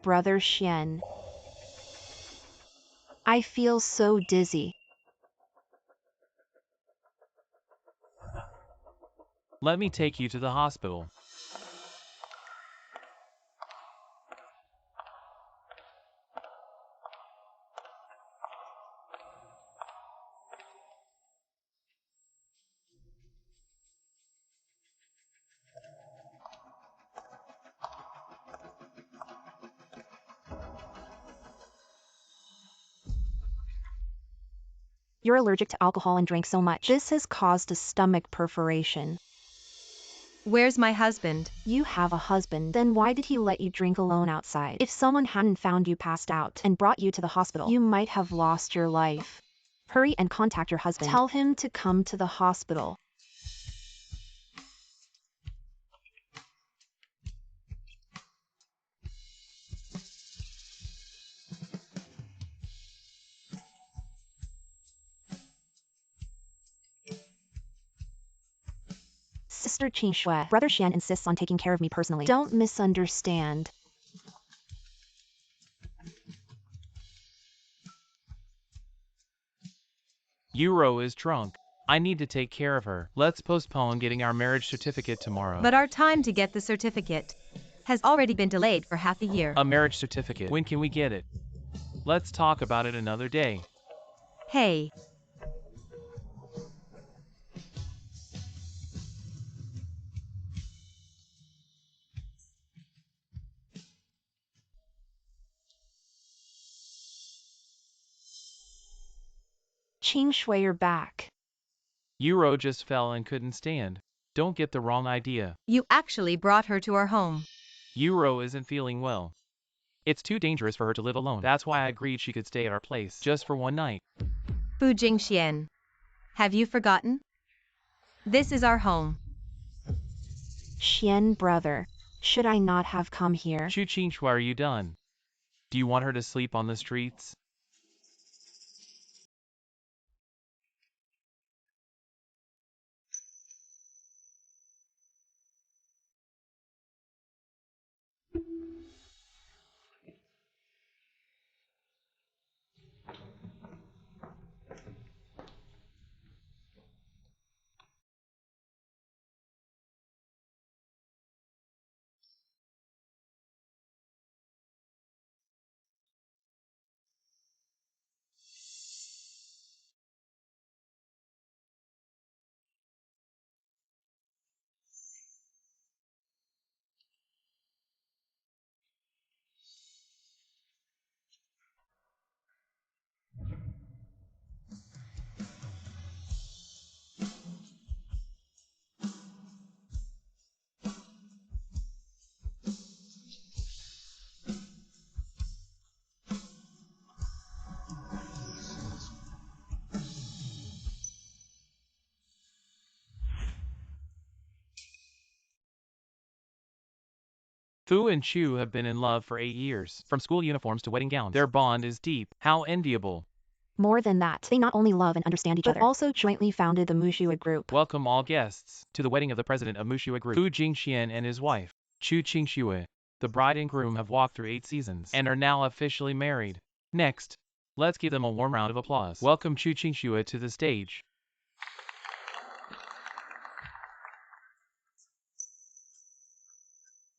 brother Xian. I feel so dizzy. Let me take you to the hospital. You're allergic to alcohol and drank so much. This has caused a stomach perforation. Where's my husband? You have a husband, then why did he let you drink alone outside? If someone hadn't found you passed out and brought you to the hospital, you might have lost your life. Hurry and contact your husband. Tell him to come to the hospital. Sister Qingshui, Brother Xian insists on taking care of me personally. Don't misunderstand. Yuriro is drunk. I need to take care of her. Let's postpone getting our marriage certificate tomorrow. But our time to get the certificate has already been delayed for half a year. A marriage certificate. When can we get it? Let's talk about it another day. Hey. Qingshui, you're back. Yuriro just fell and couldn't stand. Don't get the wrong idea. You actually brought her to our home. Yuriro isn't feeling well. It's too dangerous for her to live alone. That's why I agreed she could stay at our place just for one night. Fu Jingxian. Have you forgotten? This is our home. Xian, brother. Should I not have come here? Chu Qingshui, are you done? Do you want her to sleep on the streets? Fu and Chu have been in love for 8 years. From school uniforms to wedding gowns, their bond is deep. How enviable. More than that, they not only love and understand each other, but also jointly founded the Muxua Group. Welcome all guests to the wedding of the president of Muxua Group, Fu Jingxian and his wife, Chu Qingshui. The bride and groom have walked through 8 seasons and are now officially married. Next, let's give them a warm round of applause. Welcome Chu Qingshui to the stage.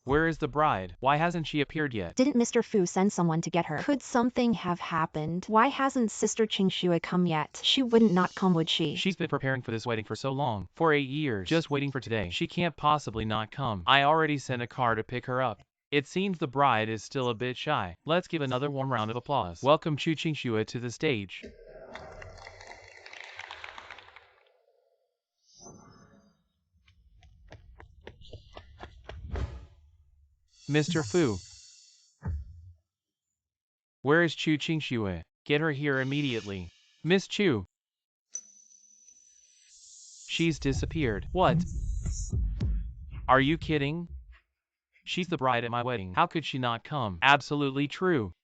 Where is the bride? Why hasn't she appeared yet? Didn't Mr. Fu send someone to get her? Could something have happened? Why hasn't Sister Qingshui come yet? She wouldn't not come, would she? She's been preparing for this wedding for so long. For 8 years. Just waiting for today. She can't possibly not come. I already sent a car to pick her up. It seems the bride is still a bit shy. Let's give another warm round of applause. Welcome Chu Qingshui to the stage. Mr. Fu. Where is Chu Qingshui? Get her here immediately. Miss Chu. She's disappeared. What? Are you kidding? She's the bride at my wedding. How could she not come? Absolutely true.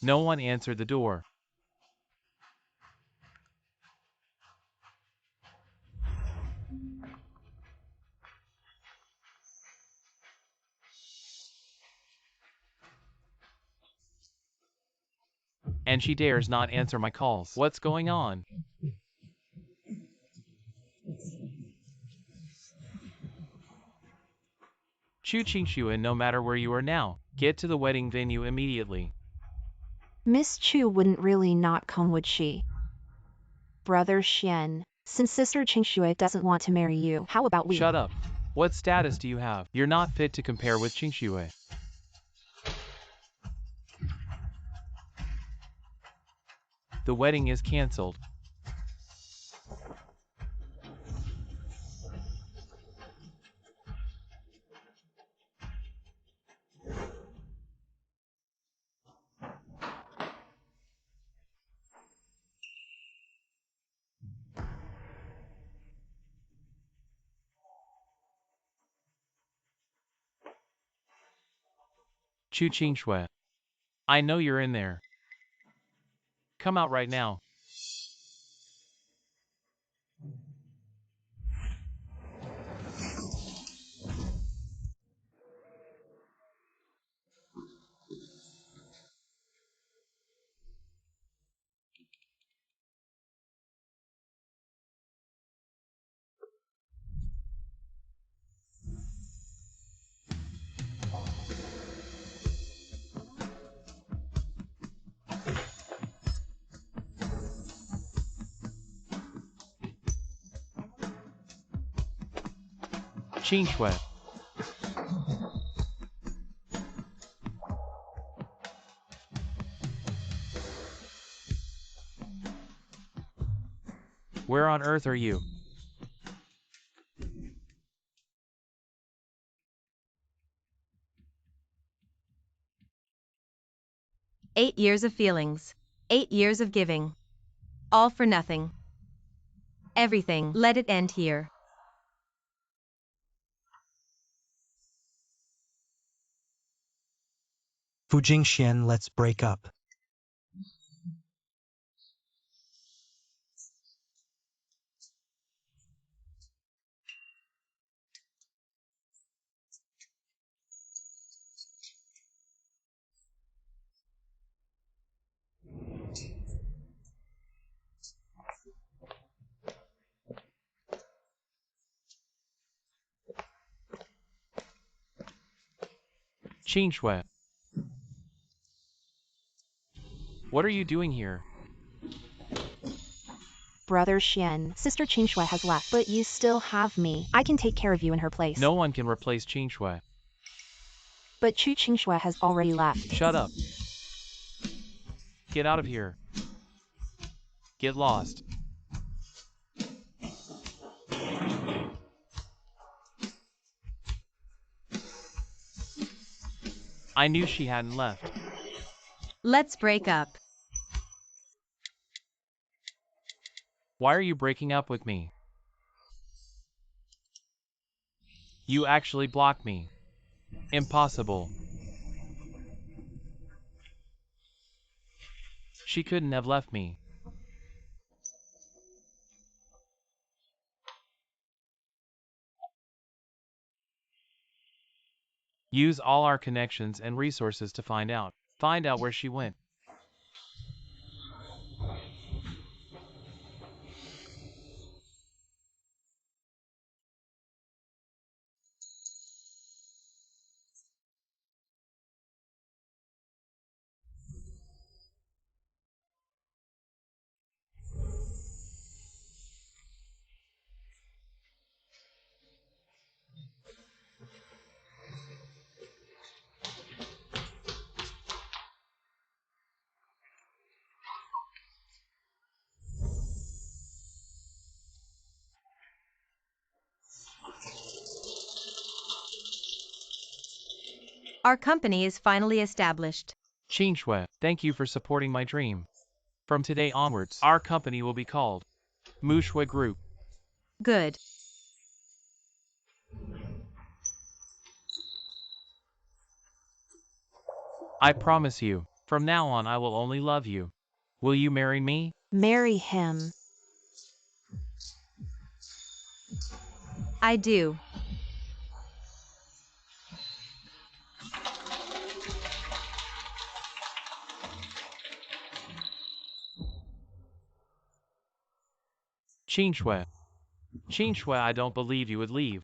No one answered the door. and she dares not answer my calls. What's going on? Chu Qingxue, no matter where you are now, get to the wedding venue immediately. Miss Chu wouldn't really not come, would she? Brother Xian, since Sister Qingxue doesn't want to marry you, how about we— Shut up. What status do you have? You're not fit to compare with Qingxue. The wedding is cancelled. Chu Qingxue. I know you're in there. Come out right now. Qingxue. Where on earth are you? "8 years of feelings. 8 years of giving. All for nothing. Everything, let it end here." Fu Jingxian, let's break up. Qingxue. What are you doing here? Brother Xian, Sister Qingxue has left, but you still have me. I can take care of you in her place. No one can replace Qingxue. But Chu Qingxue has already left. Shut up. Get out of here. Get lost. I knew she hadn't left. Let's break up. Why are you breaking up with me? You actually blocked me. Impossible. She couldn't have left me. Use all our connections and resources to find out. Find out where she went. Our company is finally established. Qingxue, thank you for supporting my dream. From today onwards, our company will be called Mushui Group. Good. I promise you, from now on I will only love you. Will you marry me? Marry him. I do. Qingxue. Qingxue, I don't believe you would leave.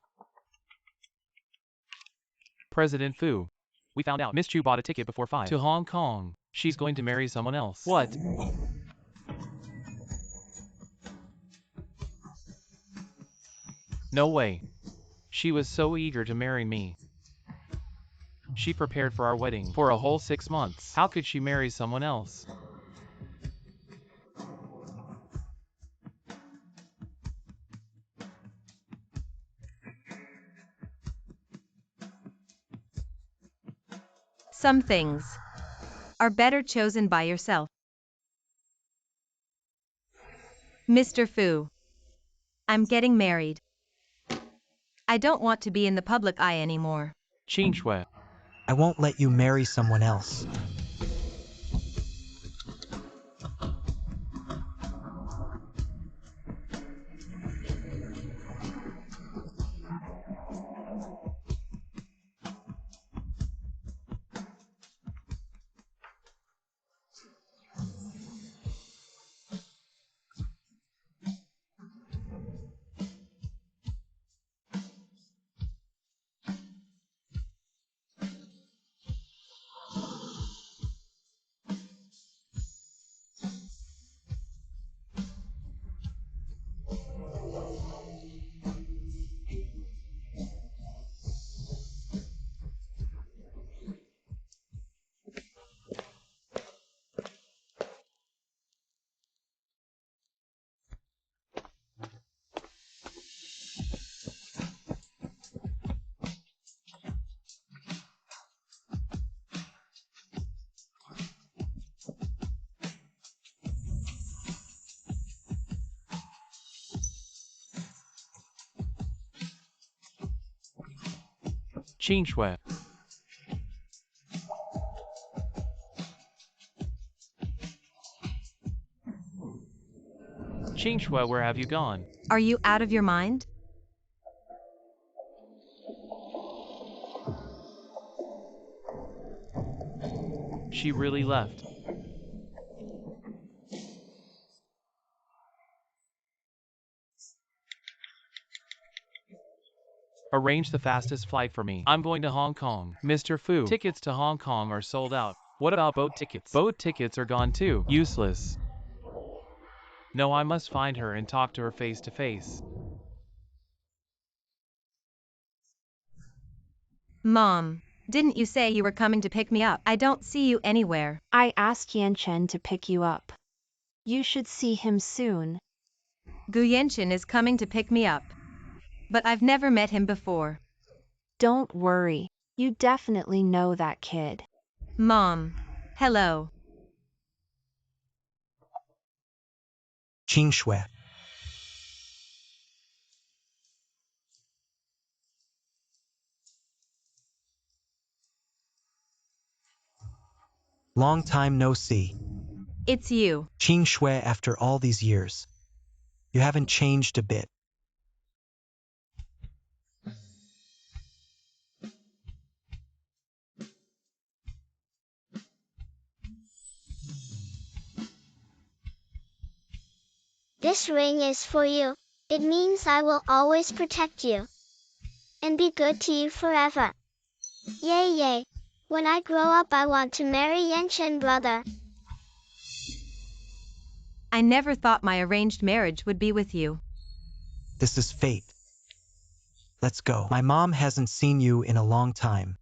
President Fu. We found out Miss Chu bought a ticket before 5 to Hong Kong. She's going to marry someone else. What? No way. She was so eager to marry me. She prepared for our wedding for a whole 6 months. How could she marry someone else? Some things are better chosen by yourself. Mr. Fu. I'm getting married. I don't want to be in the public eye anymore. Qingxue. I won't let you marry someone else. Qingxue. Qingxue, where have you gone? Are you out of your mind? She really left. Arrange the fastest flight for me. I'm going to Hong Kong. Mr. Fu. Tickets to Hong Kong are sold out. What about boat tickets? Boat tickets are gone too. Useless. No, I must find her and talk to her face to face. Mom, didn't you say you were coming to pick me up? I don't see you anywhere. I asked Yan Chen to pick you up. You should see him soon. Gu Yanchen is coming to pick me up. But I've never met him before. Don't worry. You definitely know that kid. Mom. Hello. Qingxue. Long time no see. It's you. Qingxue, after all these years. You haven't changed a bit. This ring is for you. It means I will always protect you and be good to you forever. Yay yay. When I grow up I want to marry Yan Chen brother. I never thought my arranged marriage would be with you. This is fate. Let's go. My mom hasn't seen you in a long time.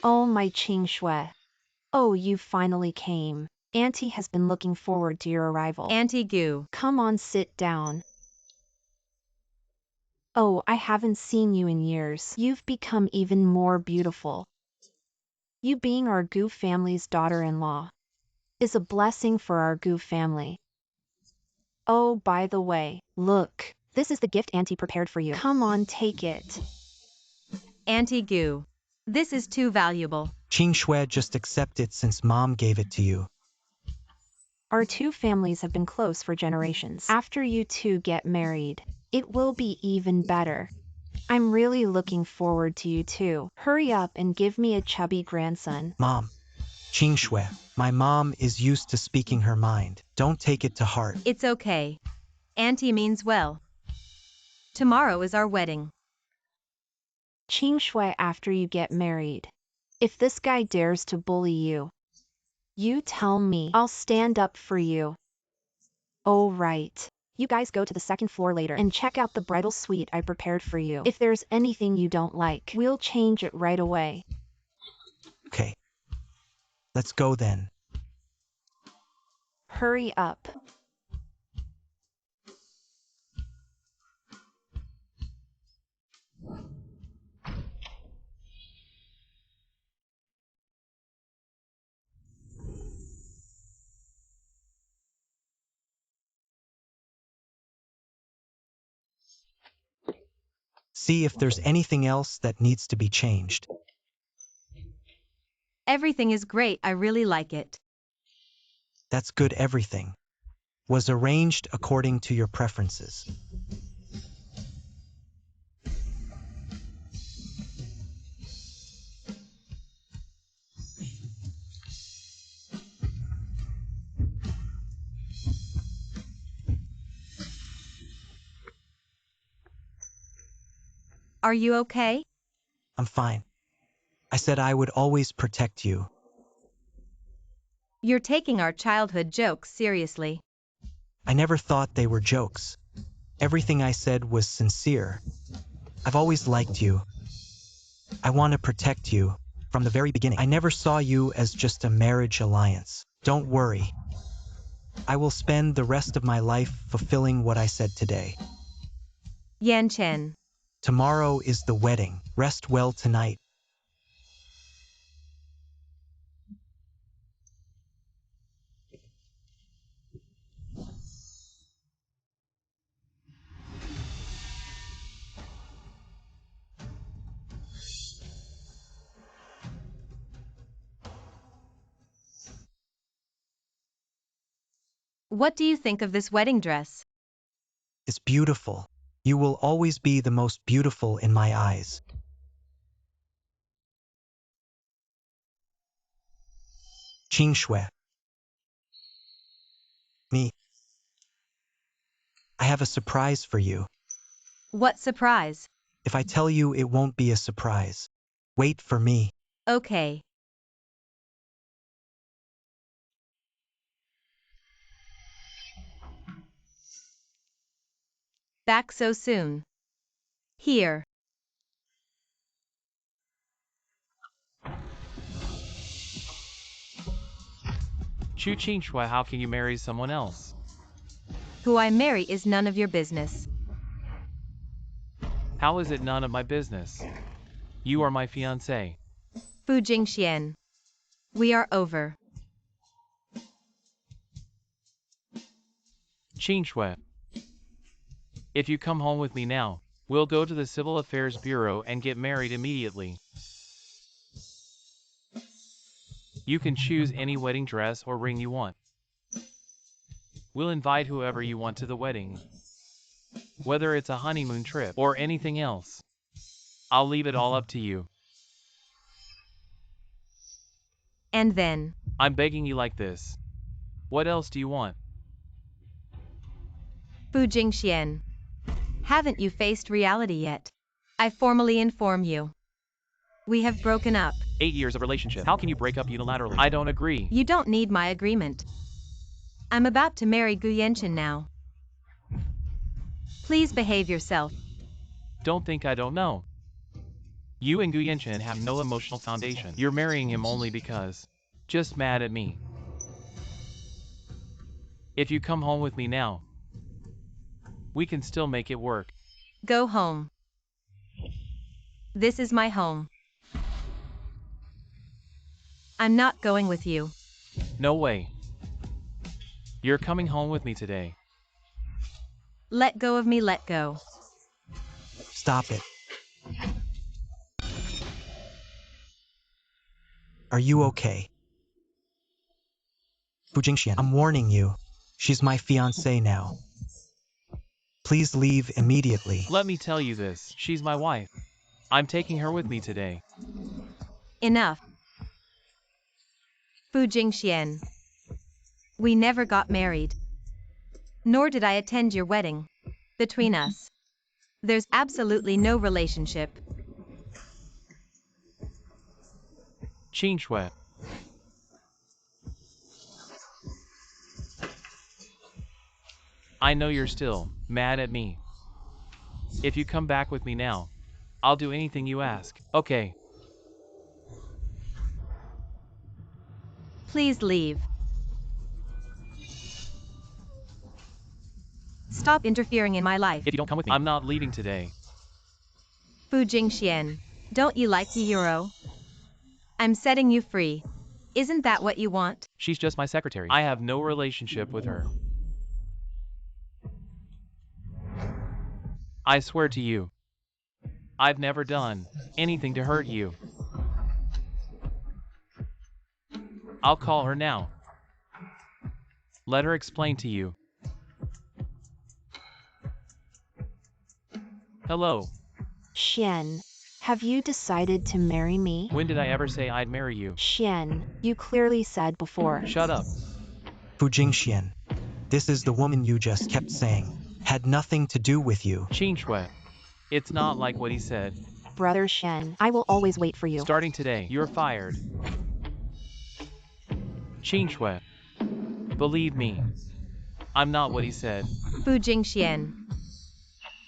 Oh, my Qingxue. Oh, you finally came. Auntie has been looking forward to your arrival. Auntie Gu. Come on, sit down. Oh, I haven't seen you in years. You've become even more beautiful. You being our Gu family's daughter-in-law is a blessing for our Gu family. Oh, by the way, look, this is the gift Auntie prepared for you. Come on, take it. Auntie Gu. This is too valuable. Qingxue, just accept it since mom gave it to you. Our two families have been close for generations. After you two get married, It will be even better. I'm really looking forward to you too. Hurry up and give me a chubby grandson. Mom, Qingshui, my mom is used to speaking her mind. Don't take it to heart. It's okay. Auntie means well. Tomorrow is our wedding. Qingshui after you get married. If this guy dares to bully you, you tell me. I'll stand up for you. Oh right. You guys go to the second floor later and check out the bridal suite I prepared for you. If there's anything you don't like, we'll change it right away. Okay. Let's go then. Hurry up. See if there's anything else that needs to be changed. Everything is great, I really like it. That's good. Everything was arranged according to your preferences. Are you okay? I'm fine. I said I would always protect you. You're taking our childhood jokes seriously. I never thought they were jokes. Everything I said was sincere. I've always liked you. I want to protect you from the very beginning. I never saw you as just a marriage alliance. Don't worry. I will spend the rest of my life fulfilling what I said today. Yan Chen. Tomorrow is the wedding. Rest well tonight. What do you think of this wedding dress? It's beautiful. You will always be the most beautiful in my eyes. Qingshui. Me. I have a surprise for you. What surprise? If I tell you, it won't be a surprise. Wait for me. Okay. Back so soon. Here. Chu Qingshui, how can you marry someone else? Who I marry is none of your business. How is it none of my business? You are my fiancé. Fu Jingxian. We are over. Qingshui. If you come home with me now, we'll go to the Civil Affairs Bureau and get married immediately. You can choose any wedding dress or ring you want. We'll invite whoever you want to the wedding. Whether it's a honeymoon trip or anything else. I'll leave it all up to you. And then. I'm begging you like this. What else do you want? Fu Jingxian. Haven't you faced reality yet? I formally inform you. We have broken up. 8 years of relationship. How can you break up unilaterally? I don't agree. You don't need my agreement. I'm about to marry Gu Yanchen now. Please behave yourself. Don't think I don't know. You and Gu Yanchen have no emotional foundation. You're marrying him only because. Just mad at me. If you come home with me now, we can still make it work. Go home. This is my home. I'm not going with you. No way. You're coming home with me today. Let go of me, let go. Stop it. Are you okay? Fu Jingxian, I'm warning you. She's my fiancée now. Please leave immediately. Let me tell you this. She's my wife. I'm taking her with me today. Enough. Fu Jingxian. We never got married. Nor did I attend your wedding. Between us, there's absolutely no relationship. Qingshui. I know you're still mad at me. If you come back with me now, I'll do anything you ask. Okay. Please leave. Stop interfering in my life. If you don't come with me, I'm not leaving today. Fu Jingxian, don't you like Yuriro? I'm setting you free. Isn't that what you want? She's just my secretary. I have no relationship with her. I swear to you, I've never done anything to hurt you. I'll call her now. Let her explain to you. Hello. Xian, have you decided to marry me? When did I ever say I'd marry you? Xian, you clearly said before. Shut up. Fu Jingxian, this is the woman you just kept saying. Had nothing to do with you. Qingshui. It's not like what he said. Brother Xian, I will always wait for you. Starting today, you're fired. Qingshui. Believe me, I'm not what he said. Fu Jingxian.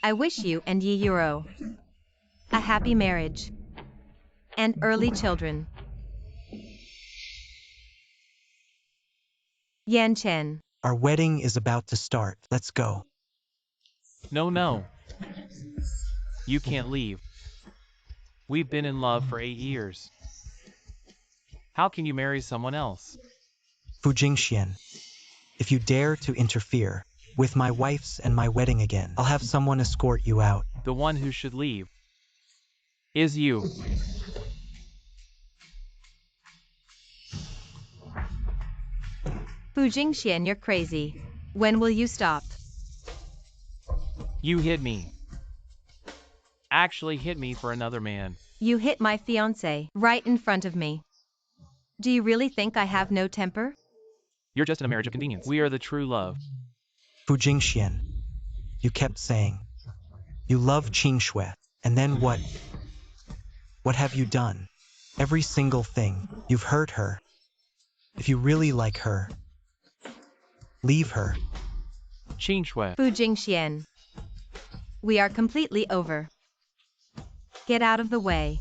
I wish you and Yuriro a happy marriage and early children. Yan Chen. Our wedding is about to start. Let's go. No. You can't leave. We've been in love for 8 years. How can you marry someone else? Fu Jingxian, if you dare to interfere with my wife's and my wedding again, I'll have someone escort you out. The one who should leave is you. Fu Jingxian, you're crazy. When will you stop? You hit me. Actually hit me for another man. You hit my fiancé right in front of me. Do you really think I have no temper? You're just in a marriage of convenience. We are the true love. Fu Jingxian, you kept saying you love Qingshui, and then what? What have you done? Every single thing. You've hurt her. If you really like her, leave her. Qingshui. Fu Jingxian. We are completely over. Get out of the way.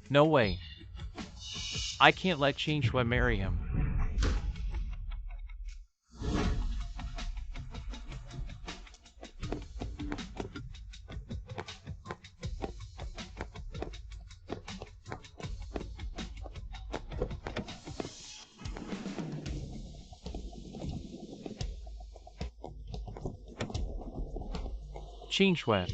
No way. I can't let Qingshui marry him. Qingshui.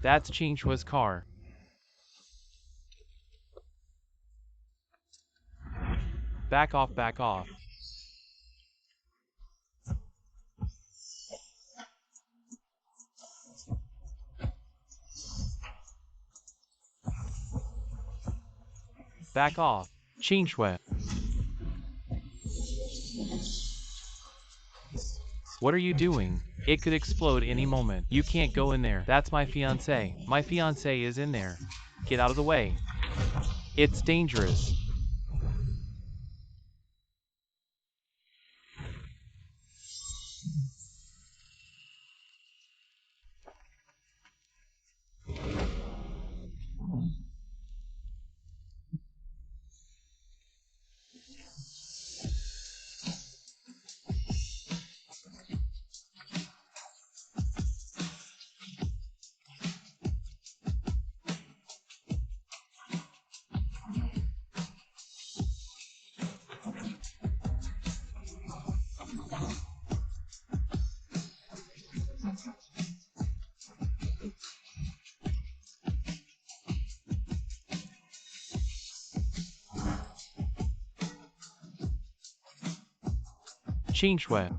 That's Qingshui's car. Back off, back off. Back off, Qingshui. What are you doing? It could explode any moment. You can't go in there. That's my fiancé. My fiancé is in there. Get out of the way. It's dangerous. Qingxue.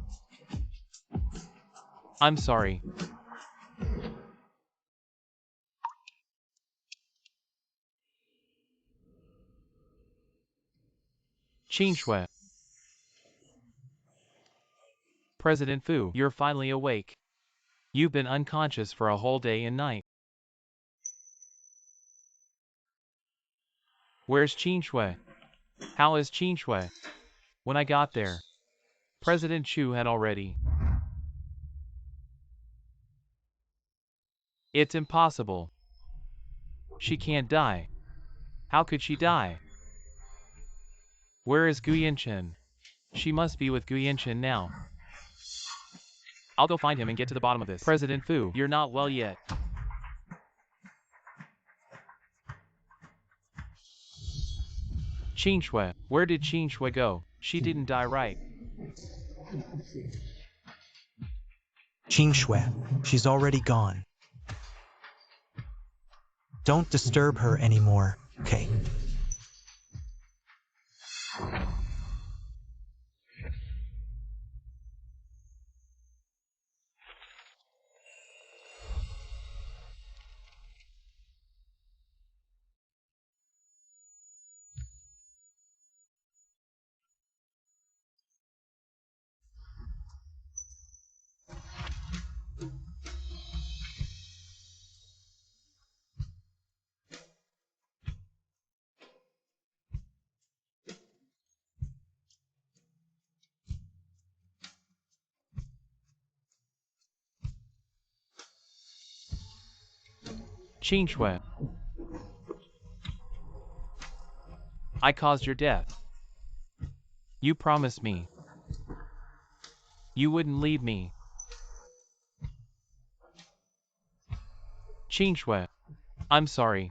I'm sorry. Qingxue. President Fu, you're finally awake. You've been unconscious for a whole day and night. Where's Qingxue? How is Qingxue? When I got there, President Chu had already. It's impossible. She can't die. How could she die? Where is Gu Yanchen? She must be with Gu Yanchen now. I'll go find him and get to the bottom of this. President Fu, you're not well yet. Qingxue, where did Qingxue go? She didn't die, right? Qingxue, she's already gone. Don't disturb her anymore, okay? Qingxue. I caused your death. You promised me you wouldn't leave me. Qingxue, I'm sorry.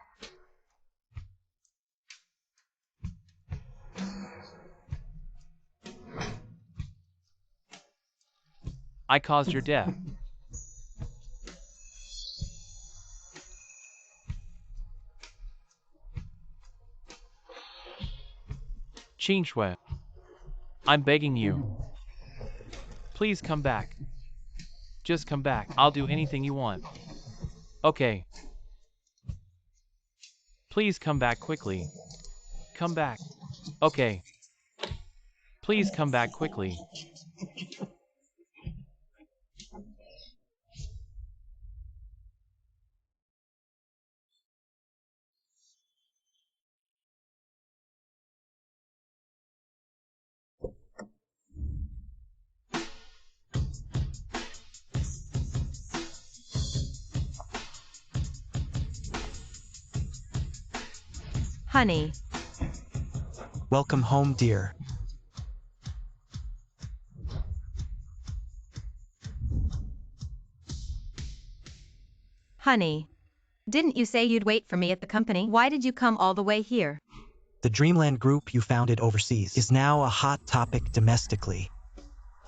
I caused your death. Qingxue, I'm begging you. Please come back. Just come back. I'll do anything you want. Okay. Please come back quickly. Come back. Okay. Please come back quickly. Honey, Welcome home, dear. honey. Didn't you say you'd wait for me at the company? Why did you come all the way here? The Dreamland Group you founded overseas is now a hot topic domestically.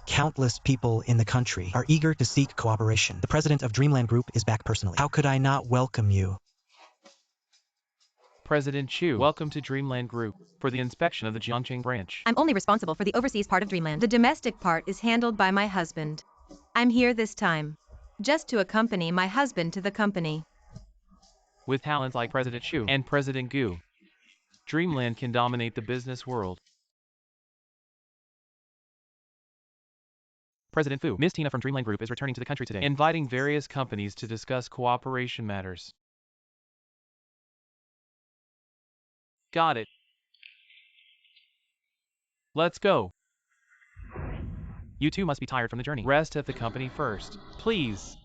Countless people in the country are eager to seek cooperation. The president of Dreamland Group is back personally. How could I not welcome you? President Chu, welcome to Dreamland Group for the inspection of the Jiangqing branch. I'm only responsible for the overseas part of Dreamland. The domestic part is handled by my husband. I'm here this time just to accompany my husband to the company. With talents like President Chu and President Gu, Dreamland can dominate the business world. President Fu, Miss Tina from Dreamland Group is returning to the country today, inviting various companies to discuss cooperation matters. Got it. Let's go. You two must be tired from the journey. Rest at the company first, please.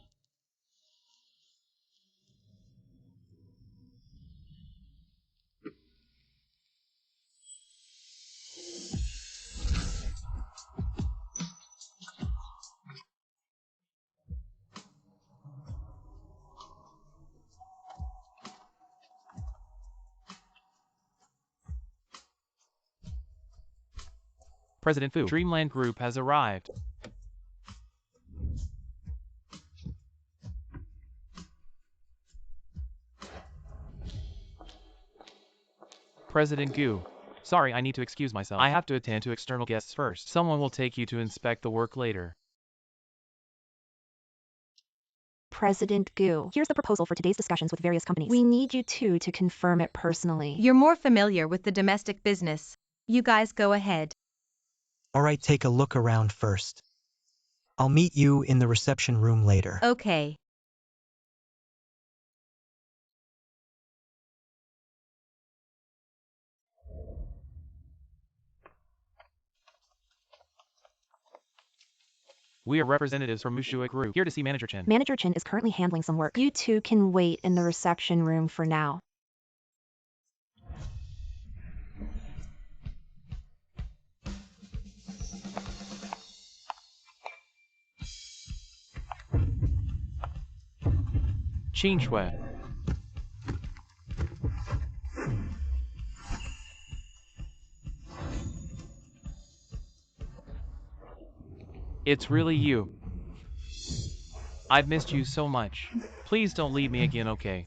President Fu, Dreamland Group has arrived. President Gu. Sorry, I need to excuse myself. I have to attend to external guests first. Someone will take you to inspect the work later. President Gu, here's the proposal for today's discussions with various companies. We need you two to confirm it personally. You're more familiar with the domestic business. You guys go ahead. All right, take a look around first. I'll meet you in the reception room later. Okay. We are representatives from Mushua Group, here to see Manager Chen. Manager Chen is currently handling some work. You two can wait in the reception room for now. Qingxue. It's really you. I've missed you so much. Please don't leave me again, okay?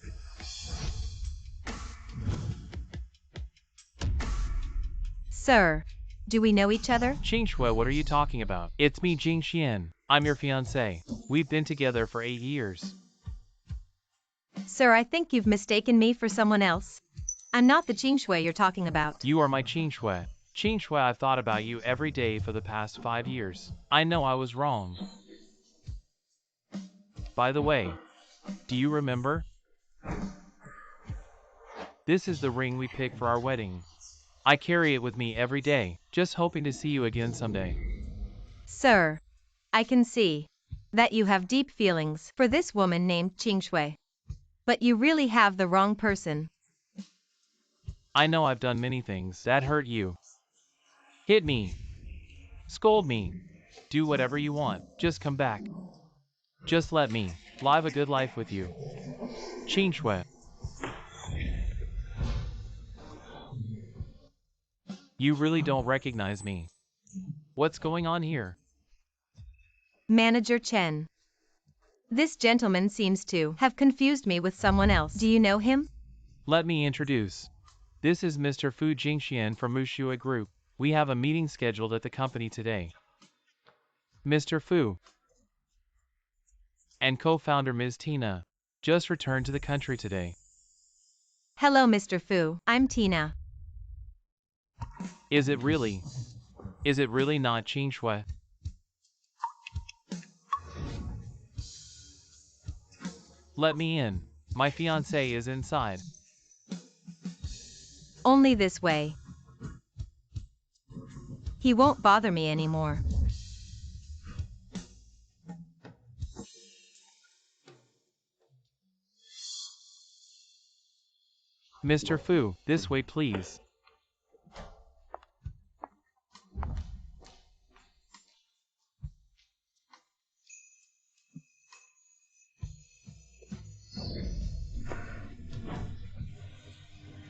Sir, do we know each other? Qingxue, what are you talking about? It's me, Jing Xian. I'm your fiancé. We've been together for 8 years. Sir, I think you've mistaken me for someone else. I'm not the Qingxue you're talking about. You are my Qingxue. Qingxue, I've thought about you every day for the past 5 years. I know I was wrong. By the way, do you remember? This is the ring we picked for our wedding. I carry it with me every day, just hoping to see you again someday. Sir, I can see that you have deep feelings for this woman named Qingxue. But you really have the wrong person. I know I've done many things that hurt you. Hit me. Scold me. Do whatever you want. Just come back. Just let me live a good life with you. Qingxue. You really don't recognize me. What's going on here? Manager Chen. This gentleman seems to have confused me with someone else. Do you know him? Let me introduce. This is Mr. Fu Jingxian from Mushua Group. We have a meeting scheduled at the company today. Mr. Fu and co-founder Ms. Tina just returned to the country today. Hello, Mr. Fu. I'm Tina. Is it really not Qingxue? Let me in. My fiancé is inside. Only this way. He won't bother me anymore. Mr. Fu, this way please.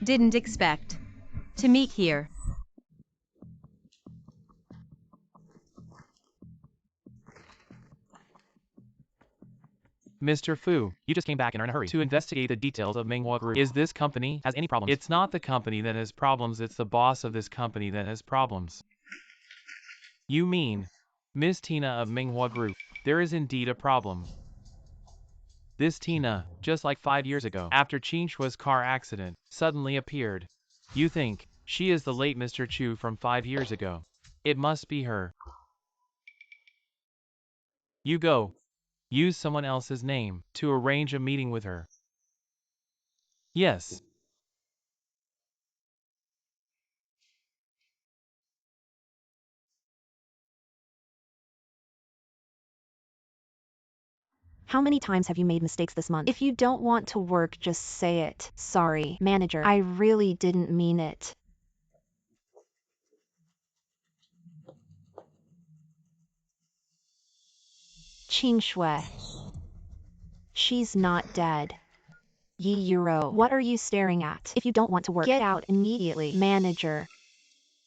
Didn't expect to meet here. Mr. Fu, you just came back and are in a hurry to investigate the details of Minghua Group. Is this company has any problems? It's not the company that has problems, it's the boss of this company that has problems. You mean, Miss Tina of Minghua Group. There is indeed a problem. This Tina, just like 5 years ago, after Qingxue's car accident, suddenly appeared. You think, she is the late Mr. Chu from 5 years ago. It must be her. You go. Use someone else's name to arrange a meeting with her. Yes. How many times have you made mistakes this month? If you don't want to work, just say it. Sorry, manager. I really didn't mean it. Qingshui. She's not dead. Yuriro. What are you staring at? If you don't want to work, get out immediately. Manager.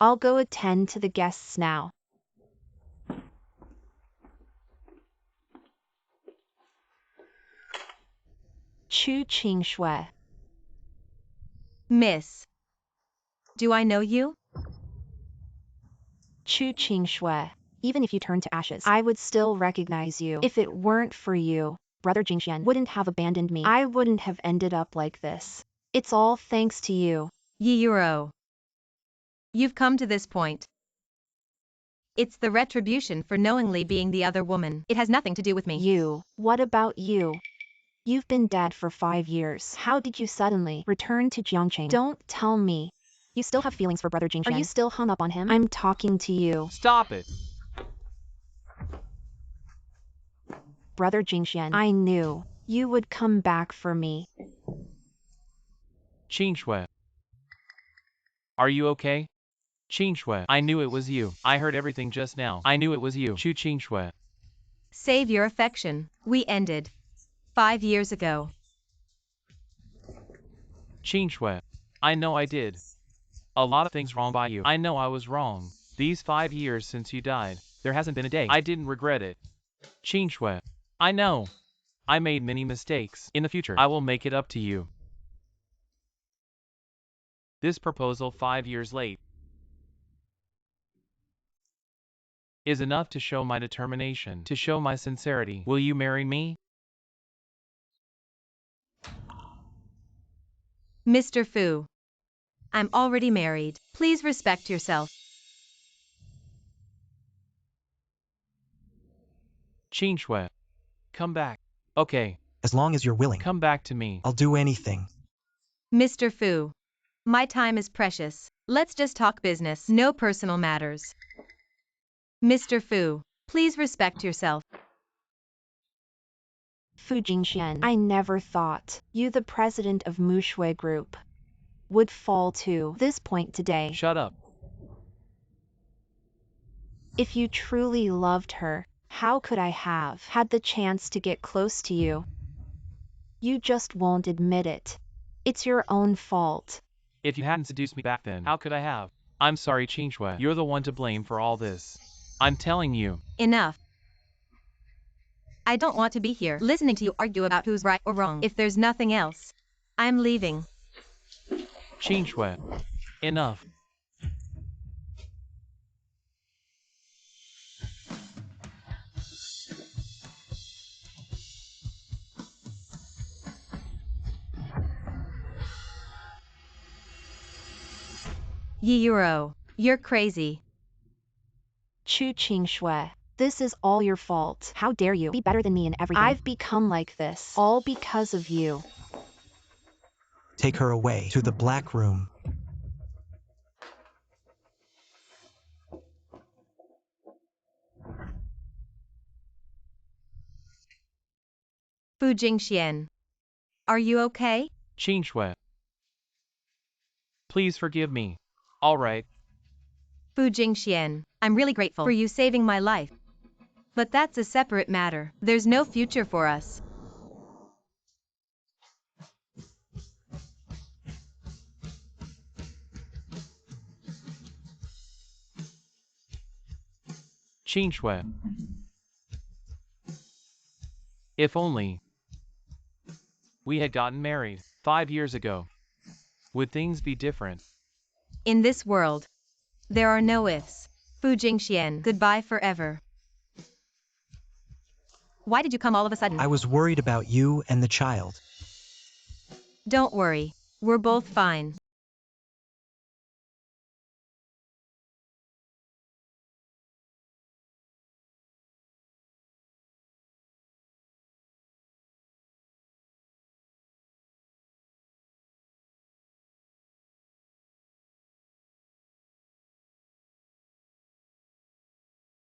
I'll go attend to the guests now. Qingshui. Miss. Do I know you? Qingshui. Even if you turn to ashes, I would still recognize you. If it weren't for you, Brother Jingxian wouldn't have abandoned me. I wouldn't have ended up like this. It's all thanks to you. Yuriro. You've come to this point. It's the retribution for knowingly being the other woman. It has nothing to do with me. You. What about you? You've been dead for 5 years. How did you suddenly return to Jiangqing? Don't tell me. You still have feelings for Brother Jingxian. Are you still hung up on him? I'm talking to you. Stop it! Brother Jingxian, I knew you would come back for me. Qingshui. Are you okay? Qingshui, I knew it was you. I heard everything just now. I knew it was you. Qingshui. Save your affection. We ended 5 years ago. Qingshui. I know I did a lot of things wrong by you. I know I was wrong. These 5 years since you died, there hasn't been a day I didn't regret it. Qingshui. I know. I made many mistakes. In the future, I will make it up to you. This proposal 5 years late is enough to show my determination, to show my sincerity. Will you marry me? Mr. Fu. I'm already married. Please respect yourself. Qingshui. Come back. Okay. As long as you're willing, Come back to me. I'll do anything. Mr. Fu. My time is precious. Let's just talk business. No personal matters. Mr. Fu. Please respect yourself. Fu Jingxian, I never thought you, the president of Mushui Group, would fall to this point today. Shut up. If you truly loved her, how could I have had the chance to get close to you? You just won't admit it. It's your own fault. If you hadn't seduced me back then, how could I have? I'm sorry, Qingshui. You're the one to blame for all this. I'm telling you. Enough. I don't want to be here listening to you argue about who's right or wrong. If there's nothing else, I'm leaving. Qingshui. Enough. Yuriro, you're crazy. Qingshui, this is all your fault. How dare you be better than me in everything? I've become like this, all because of you. Take her away to the black room. Fu Jingxian. Are you okay? Qingshui. Please forgive me. All right. Fu Jingxian, I'm really grateful for you saving my life. But that's a separate matter. There's no future for us. Qingshui. If only we had gotten married 5 years ago, would things be different? In this world, there are no ifs. Fu Jingxian, goodbye forever. Why did you come all of a sudden? I was worried about you and the child. Don't worry, we're both fine.